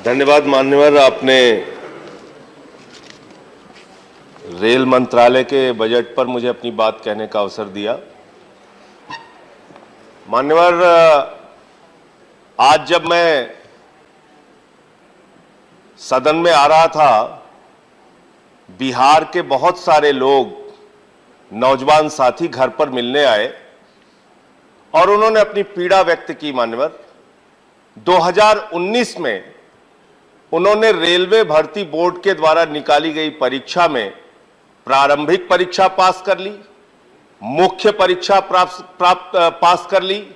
धन्यवाद मान्यवर, आपने रेल मंत्रालय के बजट पर मुझे अपनी बात कहने का अवसर दिया। मान्यवर, आज जब मैं सदन में आ रहा था, बिहार के बहुत सारे लोग, नौजवान साथी घर पर मिलने आए और उन्होंने अपनी पीड़ा व्यक्त की। मान्यवर, 2019 में उन्होंने रेलवे भर्ती बोर्ड के द्वारा निकाली गई परीक्षा में प्रारंभिक परीक्षा पास कर ली, मुख्य परीक्षा पास कर ली,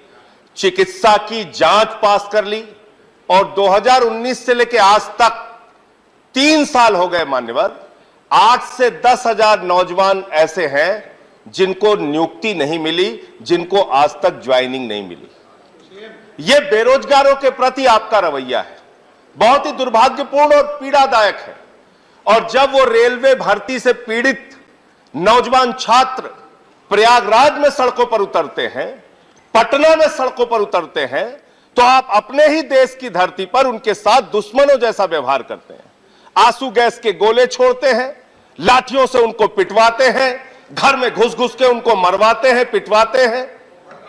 चिकित्सा की जांच पास कर ली और 2019 से लेकर आज तक 3 साल हो गए। मान्यवर, 8 से 10,000 नौजवान ऐसे हैं जिनको नियुक्ति नहीं मिली, जिनको आज तक ज्वाइनिंग नहीं मिली। यह बेरोजगारों के प्रति आपका रवैया है, बहुत ही दुर्भाग्यपूर्ण और पीड़ादायक है। और जब वो रेलवे भर्ती से पीड़ित नौजवान छात्र प्रयागराज में सड़कों पर उतरते हैं, पटना में सड़कों पर उतरते हैं, तो आप अपने ही देश की धरती पर उनके साथ दुश्मनों जैसा व्यवहार करते हैं। आंसू गैस के गोले छोड़ते हैं, लाठियों से उनको पिटवाते हैं, घर में घुस घुस के उनको मरवाते हैं, पिटवाते हैं।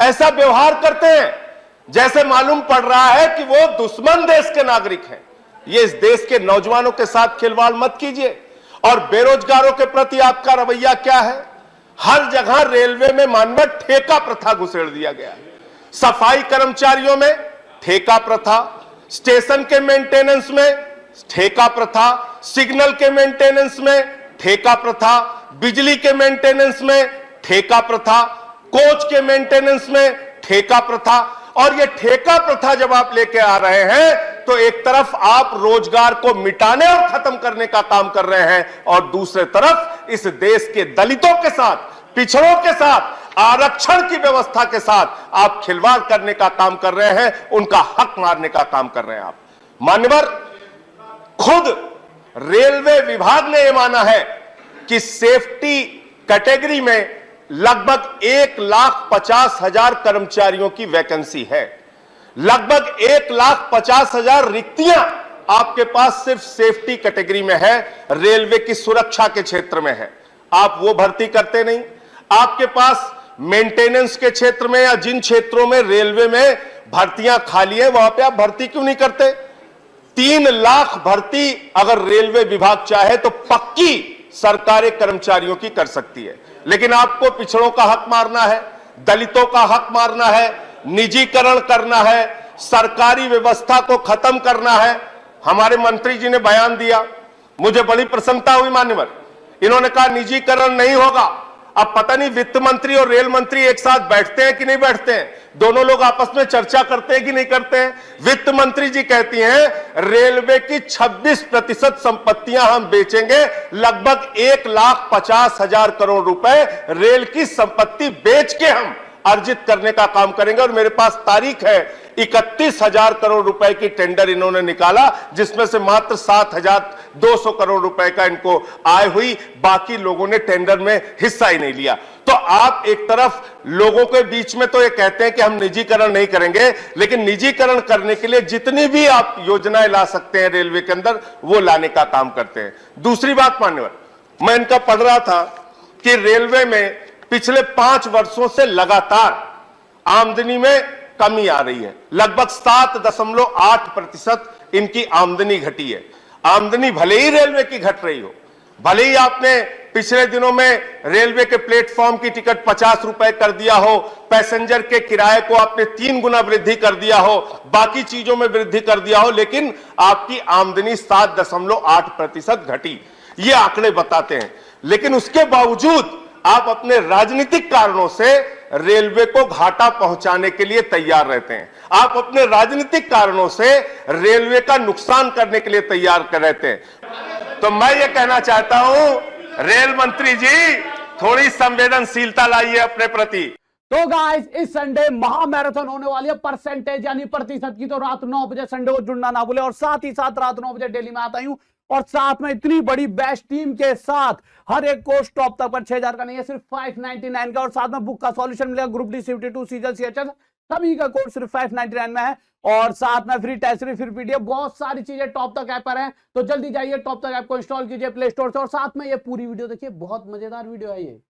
ऐसा व्यवहार करते हैं जैसे मालूम पड़ रहा है कि वो दुश्मन देश के नागरिक हैं। ये इस देश के नौजवानों के साथ खिलवाड़ मत कीजिए। और बेरोजगारों के प्रति आपका रवैया क्या है? हर जगह रेलवे में मानव ठेका प्रथा घुसेड़ दिया गया है। सफाई कर्मचारियों में ठेका प्रथा, स्टेशन के मेंटेनेंस में ठेका प्रथा, सिग्नल के मेंटेनेंस में ठेका प्रथा, बिजली के मेंटेनेंस में ठेका प्रथा, कोच के मेंटेनेंस में ठेका प्रथा। और ये ठेका प्रथा जब आप लेके आ रहे हैं तो एक तरफ आप रोजगार को मिटाने और खत्म करने का काम कर रहे हैं और दूसरे तरफ इस देश के दलितों के साथ, पिछड़ों के साथ, आरक्षण की व्यवस्था के साथ आप खिलवाड़ करने का काम कर रहे हैं, उनका हक मारने का काम कर रहे हैं आप। मान्यवर, खुद रेलवे विभाग ने यह माना है कि सेफ्टी कैटेगरी में लगभग 1,50,000 कर्मचारियों की वैकेंसी है। लगभग 1,50,000 रिक्तियां आपके पास सिर्फ सेफ्टी कैटेगरी में है, रेलवे की सुरक्षा के क्षेत्र में है। आप वो भर्ती करते नहीं। आपके पास मेंटेनेंस के क्षेत्र में या जिन क्षेत्रों में रेलवे में भर्तियां खाली है, वहां पे आप भर्ती क्यों नहीं करते? 3 लाख भर्ती अगर रेलवे विभाग चाहे तो पक्की सरकारें कर्मचारियों की कर सकती है, लेकिन आपको पिछड़ों का हक मारना है, दलितों का हक मारना है, निजीकरण करना है, सरकारी व्यवस्था को खत्म करना है। हमारे मंत्री जी ने बयान दिया, मुझे बड़ी प्रसन्नता हुई। मान्यवर, इन्होंने कहा निजीकरण नहीं होगा। अब पता नहीं वित्त मंत्री और रेल मंत्री एक साथ बैठते हैं कि नहीं बैठते हैं, दोनों लोग आपस में चर्चा करते हैं कि नहीं करते हैं। वित्त मंत्री जी कहती हैं रेलवे की 26% संपत्तियां हम बेचेंगे, लगभग 1,50,000 करोड़ रुपए रेल की संपत्ति बेच के हम अर्जित करने का काम करेंगे। और मेरे पास तारीख है, 31,000 करोड़ रुपए की टेंडर इन्होंने निकाला, जिसमें से मात्र 7,200 करोड़ रुपए का इनको आय हुई, बाकी लोगों ने टेंडर में हिस्सा ही नहीं लिया। तो आप एक तरफ लोगों के बीच में तो ये कहते हैं कि हम निजीकरण नहीं करेंगे, लेकिन निजीकरण करने के लिए जितनी भी आप योजनाएं ला सकते हैं रेलवे के अंदर, वो लाने का काम करते हैं। दूसरी बात मान्यवर, मैं इनका पढ़ रहा था कि रेलवे में पिछले 5 वर्षों से लगातार आमदनी में कमी आ रही है। लगभग 7.8% इनकी आमदनी घटी है। आमदनी भले ही रेलवे की घट रही हो, भले ही आपने पिछले दिनों में रेलवे के प्लेटफॉर्म की टिकट 50 रुपए कर दिया हो, पैसेंजर के किराए को आपने 3 गुना वृद्धि कर दिया हो, बाकी चीजों में वृद्धि कर दिया हो, लेकिन आपकी आमदनी 7.8% घटी। ये आंकड़े बताते हैं। लेकिन उसके बावजूद आप अपने राजनीतिक कारणों से रेलवे को घाटा पहुंचाने के लिए तैयार रहते हैं। आप अपने राजनीतिक कारणों से रेलवे का नुकसान करने के लिए तैयार रहते हैं। तो मैं ये कहना चाहता हूं, रेल मंत्री जी, थोड़ी संवेदनशीलता लाइए अपने प्रति। तो गाइस, इस संडे महामैराथन होने वाली है, परसेंटेज यानी प्रतिशत की। तो रात 9 बजे संडे को जुड़ना ना भूले। और साथ ही साथ रात 9 बजे डेली में आता हूं और साथ में इतनी बड़ी बेस्ट टीम के साथ हर एक कोर्स टॉप तक पर 6,000 का नहीं है, सिर्फ 599 का। और साथ में बुक का सॉल्यूशन मिलेगा, ग्रुप डी, CBT 2, सीजल, CHS सभी का कोर्स सिर्फ 599 में है और साथ में फ्री टेस्ट सीरीज, फिर पीडीएफ, बहुत सारी चीजें टॉप तक ऐप पर हैं। तो जल्दी जाइए टॉप तक ऐप को इंस्टॉल कीजिए प्ले स्टोर से और साथ में ये पूरी वीडियो देखिए, बहुत मजेदार वीडियो है ये।